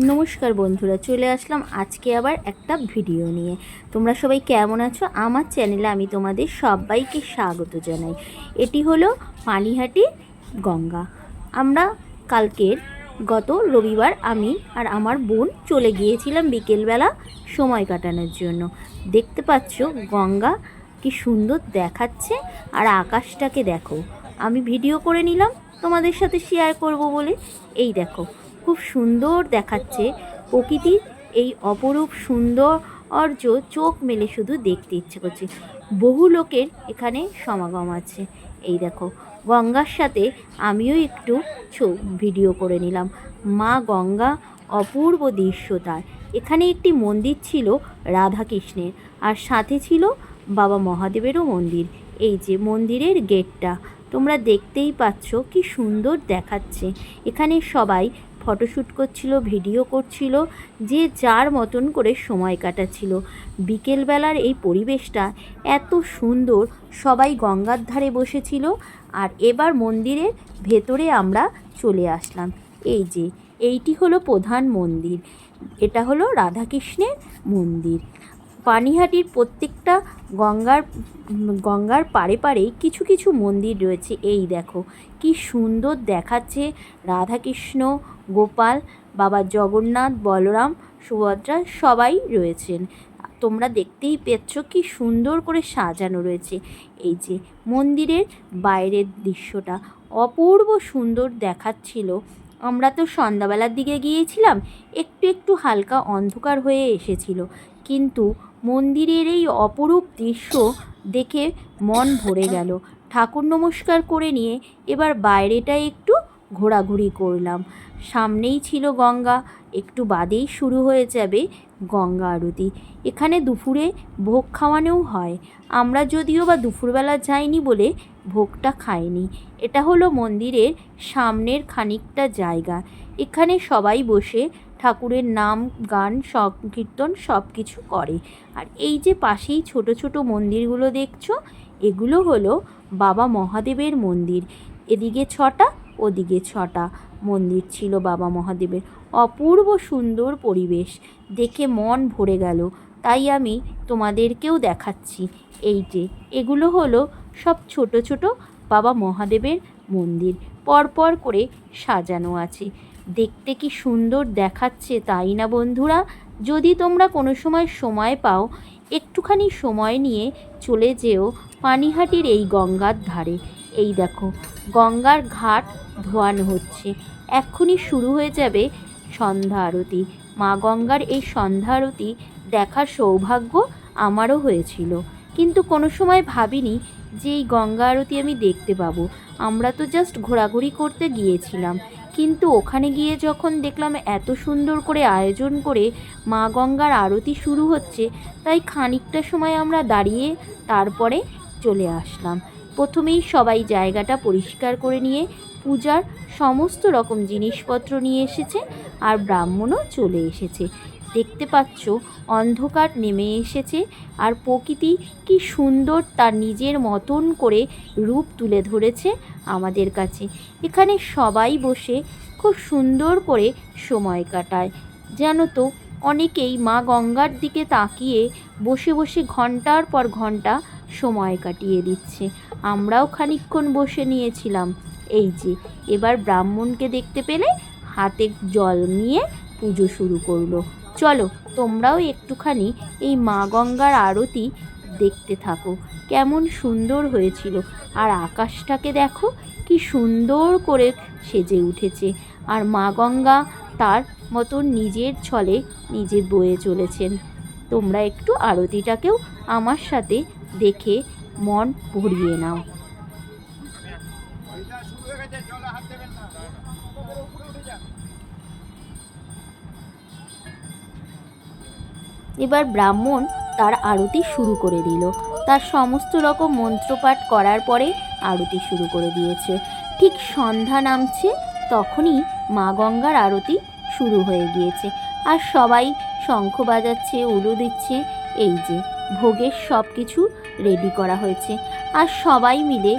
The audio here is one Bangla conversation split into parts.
নমস্কার বন্ধুরা, চলে আসলাম আজকে আবার একটা ভিডিও নিয়ে। তোমরা সবাই কেমন আছো? আমার চ্যানেলে আমি তোমাদের সবাইকে স্বাগত জানাই। এটি হলো পানিহাটি গঙ্গা। আমরা গত রবিবার আমি আর আমার বোন চলে গিয়েছিলাম বিকেলবেলা সময় কাটানোর জন্য। দেখতে পাচ্ছ গঙ্গা কি সুন্দর দেখাচ্ছে, আর আকাশটাকে দেখো। আমি ভিডিও করে নিলাম তোমাদের সাথে শেয়ার করব বলে। এই দেখো, খুব সুন্দর দেখাচ্ছে প্রকৃতির এই অপরূপ সৌন্দর্য, চোখ মেলে শুধু দেখতে ইচ্ছে করছে। বহু লোকের এখানে সমাগম আছে। এই দেখো, গঙ্গার সাথে আমিও একটু ভিডিও করে নিলাম। মা গঙ্গা, অপূর্ব দৃশ্য তার। এখানে একটি মন্দির ছিল রাধাকৃষ্ণের, আর সাথে ছিল বাবা মহাদেবেরও মন্দির। এই যে মন্দিরের গেটটা তোমরা দেখতেই পাচ্ছ, কি সুন্দর দেখাচ্ছে। এখানে সবাই ফটোশ্যুট করছিল, ভিডিও করছিল, যে যার মতন করে সময় কাটাচ্ছিল। বিকেলবেলার এই পরিবেশটা এত সুন্দর, সবাই গঙ্গার ধারে বসেছিল। আর এবার মন্দিরের ভেতরে আমরা চলে আসলাম। এই যে এইটি হলো প্রধান মন্দির, এটা হলো রাধাকৃষ্ণের মন্দির। পানিহাটির প্রত্যেকটা গঙ্গার পাড়ে পাড়েই কিছু কিছু মন্দির রয়েছে। এই দেখো কি সুন্দর দেখাচ্ছে। রাধাকৃষ্ণ, গোপাল, বাবা জগন্নাথ, বলরাম, সুভদ্রা সবাই রয়েছেন। তোমরা দেখতেই পেয়েছ কি সুন্দর করে সাজানো রয়েছে। এই যে মন্দিরের বাইরের দৃশ্যটা অপূর্ব সুন্দর দেখাচ্ছিল। আমরা তো সন্ধ্যাবেলার দিকে গিয়েছিলাম, একটু একটু হালকা অন্ধকার হয়ে এসেছিল, কিন্তু মন্দিরের এই অপরূপ দৃশ্য দেখে মন ভরে গেল। ঠাকুর নমস্কার করে নিয়ে এবার বাইরেটা একটু ঘোরাঘুরি করলাম। সামনেই ছিল গঙ্গা, একটু বাদেই শুরু হয়ে যাবে গঙ্গা আরতি। এখানে দুপুরে ভোগ খাওয়ানোও হয়। আমরা যদিও বা দুপুরবেলা যাইনি বলে ভোগটা খাইনি। এটা হলো মন্দিরের সামনের খানিকটা জায়গা। এখানে সবাই বসে ঠাকুরের নাম, গান, সংকীর্তন সব কিছু করে। আর এই যে পাশেই ছোট ছোট মন্দিরগুলো দেখছো, এগুলো হলো বাবা মহাদেবের মন্দির। এদিকে 6টা, ওদিকে 6টা মন্দির ছিল বাবা মহাদেবের। অপূর্ব সুন্দর পরিবেশ, দেখে মন ভরে গেল। তাই আমি তোমাদেরকেও দেখাচ্ছি। এই যে এগুলো হলো সব ছোট ছোট বাবা মহাদেবের মন্দির, পরপর করে সাজানো আছে। দেখতে কি সুন্দর দেখাচ্ছে, তাই না বন্ধুরা? যদি তোমরা কোনো সময় পাও, একটুখানি সময় নিয়ে চলে যেও পানিহাটির এই গঙ্গার ধারে। এই দেখো, গঙ্গার ঘাট ধোয়ানো হচ্ছে। এক্ষুনি শুরু হয়ে যাবে সন্ধ্যা আরতি। মা গঙ্গার এই সন্ধ্যা আরতি দেখার সৌভাগ্য আমারও হয়েছিল, কিন্তু কোনো সময় ভাবিনি যে এই গঙ্গা আরতি আমি দেখতে পাবো। আমরা তো জাস্ট ঘোরাঘুরি করতে গিয়েছিলাম, কিন্তু ওখানে গিয়ে যখন দেখলাম এত সুন্দর করে আয়োজন করে মা গঙ্গার আরতি শুরু হচ্ছে, তাই খানিকটা সময় আমরা দাঁড়িয়ে তারপরে চলে আসলাম। প্রথমেই সবাই জায়গাটা পরিষ্কার করে নিয়ে পূজার সমস্ত রকম জিনিসপত্র নিয়ে এসেছে, আর ব্রাহ্মণও চলে এসেছে। দেখতে পাচ্ছ অন্ধকার নেমে এসেছে, আর প্রকৃতি কি সুন্দর তার নিজের মতন করে রূপ তুলে ধরেছে আমাদের কাছে। এখানে সবাই বসে খুব সুন্দর করে সময় কাটায়। জানো তো, অনেকেই মা গঙ্গার দিকে তাকিয়ে বসে বসে ঘন্টার পর ঘন্টা সময় কাটিয়ে দিচ্ছে। আমরাও খানিকক্ষণ বসে নিয়েছিলাম। এই যে এবার ব্রাহ্মণকে দেখতে পেলে হাতে জল নিয়ে পুজো শুরু করলো। চলো তোমরাও একটুখানি এই মা গঙ্গার আরতি দেখতে থাকো, কেমন সুন্দর হয়েছিল। আর আকাশটাকে দেখো কি সুন্দর করে সেজে উঠেছে, আর মা গঙ্গা তার মতন নিজের ছলে নিজে বয়ে চলেছেন। তোমরা একটু আরতিটাকেও আমার সাথে দেখে মন ভরিয়ে নাও। এবার ব্রাহ্মণ তার আরতি শুরু করে দিল। তার সমস্ত রকম মন্ত্রপাঠ করার পরে আরতি শুরু করে দিয়েছে। ঠিক সন্ধ্যা নামছে তখনই মা গঙ্গার আরতি শুরু হয়ে গিয়েছে, আর সবাই শঙ্খ বাজাচ্ছে, উলু দিচ্ছে। এই যে ভোগের সব কিছু রেডি করা হয়েছে, আর সবাই মিলে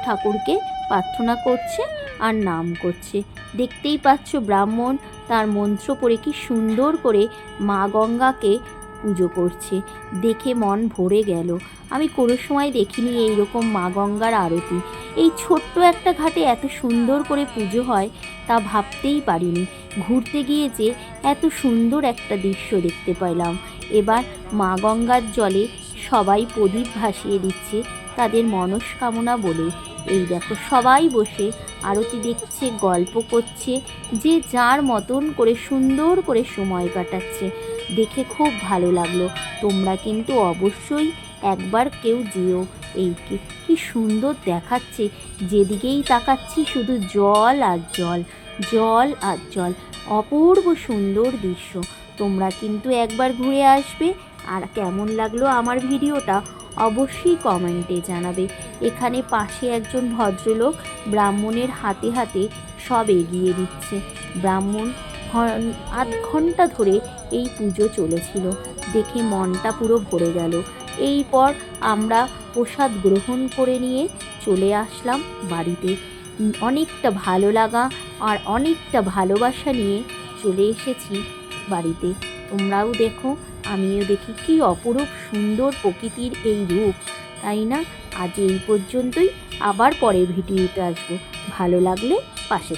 ঠাকুরকে প্রার্থনা করছে আর নাম করছে। দেখতেই পাচ্ছ ব্রাহ্মণ তার মন্ত্র পড়ে কি সুন্দর করে মা গঙ্গাকে পুজো করছে। দেখে মন ভরে গেল। আমি কোনো সময় দেখিনি এইরকম মা গঙ্গার আরতি। এই ছোট্ট একটা ঘাটে এত সুন্দর করে পুজো হয় তা ভাবতেই পারিনি। ঘুরতে গিয়ে যে এত সুন্দর একটা দৃশ্য দেখতে পেলাম। এবার মা গঙ্গার জলে সবাই প্রদীপ ভাসিয়ে দিচ্ছে তাদের মনস্কামনা বলে। এই দেখো সবাই বসে আরতি দেখছে, গল্প করছে, যে যার মতন করে সুন্দর করে সময় কাটাচ্ছে। দেখে খুব ভালো লাগলো। তোমরা কিন্তু অবশ্যই একবার কেউ যেও। এই কি সুন্দর দেখাচ্ছে, যেদিকেই তাকাচ্ছি শুধু জল আর জল, জল আর জল। অপূর্ব সুন্দর দৃশ্য। তোমরা কিন্তু একবার ঘুরে আসবে। আর কেমন লাগলো আমার ভিডিওটা অবশ্যই কমেন্টে জানাবে। এখানে পাশে একজন ভদ্রলোক ব্রাহ্মণের হাতে হাতে সব এগিয়ে দিচ্ছে। ব্রাহ্মণ আধ ঘন্টা ধরে এই পুজো চলেছিল। দেখে মনটা পুরো ভরে গেল। এরপর আমরা প্রসাদ গ্রহণ করে নিয়ে চলে আসলাম বাড়িতে। অনেকটা ভালো লাগা আর অনেকটা ভালোবাসা নিয়ে চলে এসেছি বাড়িতে। তোমরাও দেখো, আমিও দেখি, কি অপরূপ সুন্দর প্রকৃতির এই রূপ, তাই না? আজ এই পর্যন্তই। আবার পরের ভিডিওতে আসবো। ভালো লাগলে পাশে